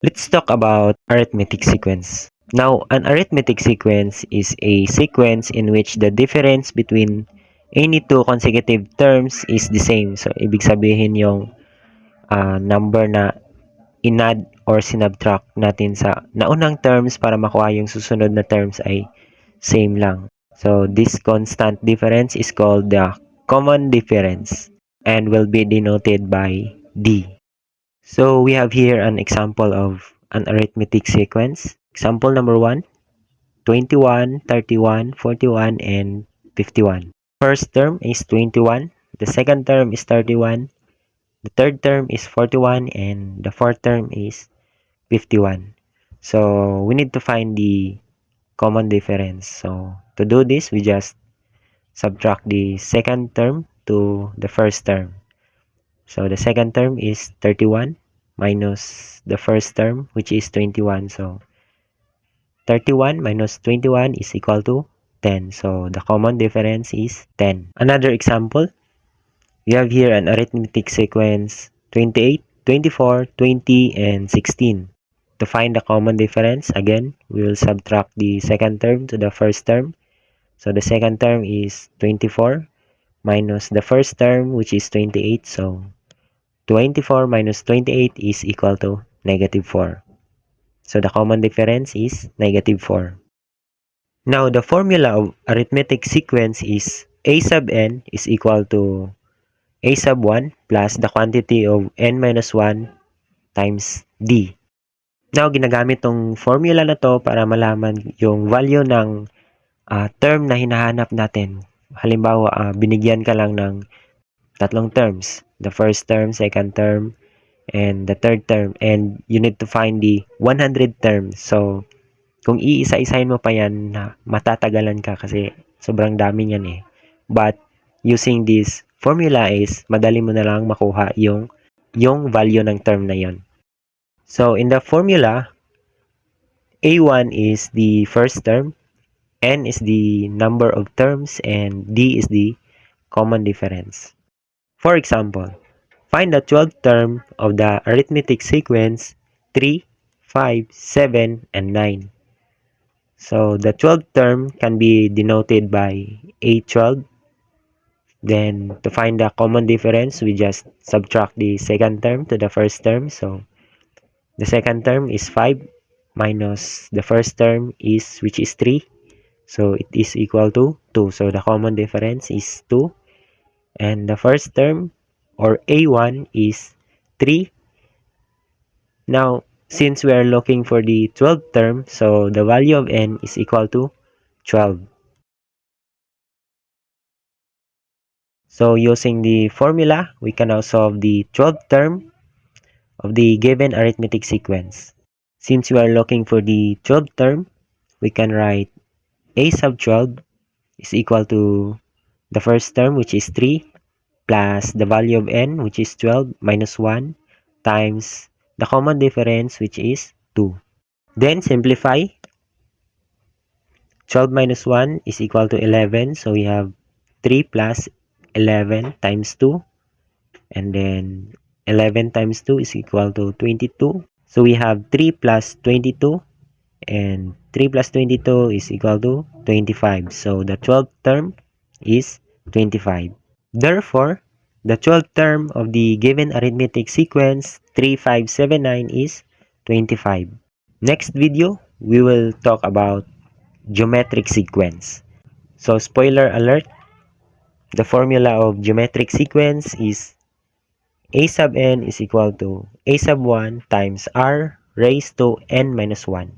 Let's talk about arithmetic sequence. Now, an arithmetic sequence is a sequence in which the difference between any two consecutive terms is the same. So, ibig sabihin yung number na inad or sinubtract natin sa naunang terms para makuha yung susunod na terms ay same lang. So, this constant difference is called the common difference and will be denoted by D. So, we have here an example of an arithmetic sequence. Example number 1, 21, 31, 41, and 51. First term is 21, the second term is 31, the third term is 41, and the fourth term is 51. So, we need to find the common difference. So, to do this, we just subtract the second term to the first term. So, the second term is 31 minus the first term, which is 21. So, 31 minus 21 is equal to 10. So, the common difference is 10. Another example, we have here an arithmetic sequence 28, 24, 20, and 16. To find the common difference, again, we will subtract the second term to the first term. So, the second term is 24 minus the first term, which is 28. So, 24 minus 28 is equal to negative 4. So, the common difference is negative 4. Now, the formula of arithmetic sequence is a sub n is equal to a sub 1 plus the quantity of n minus 1 times d. Now, ginagamit tong formula na to para malaman yung value ng term na hinahanap natin. Halimbawa, binigyan ka lang ng tatlong terms. The first term, second term, and the third term. And you need to find the 100 terms. So, kung iisa-isahin mo pa yan, matatagalan ka kasi sobrang dami yan eh. But, using this formula is, madali mo na lang makuha yung value ng term na yon. So, in the formula, A1 is the first term, N is the number of terms, and D is the common difference. For example, find the 12th term of the arithmetic sequence 3, 5, 7, and 9. So, the 12th term can be denoted by A12. Then, to find the common difference, we just subtract the second term to the first term. So, the second term is 5 minus the first term which is 3. So, it is equal to 2. So, the common difference is 2. And the first term, or A1, is 3. Now, since we are looking for the 12th term, so the value of n is equal to 12. So, using the formula, we can now solve the 12th term of the given arithmetic sequence. Since we are looking for the 12th term, we can write a sub 12 is equal to the first term, which is 3, plus the value of n, which is 12, minus 1, times the common difference, which is 2. Then, simplify. 12 minus 1 is equal to 11. So, we have 3 plus 11 times 2. And then, 11 times 2 is equal to 22. So, we have 3 plus 22. And 3 plus 22 is equal to 25. So, the 12th term is 25. Therefore, the 12th term of the given arithmetic sequence 3579 is 25. Next video, we will talk about geometric sequence. So, spoiler alert, the formula of geometric sequence is a sub n is equal to a sub 1 times r raised to n minus 1.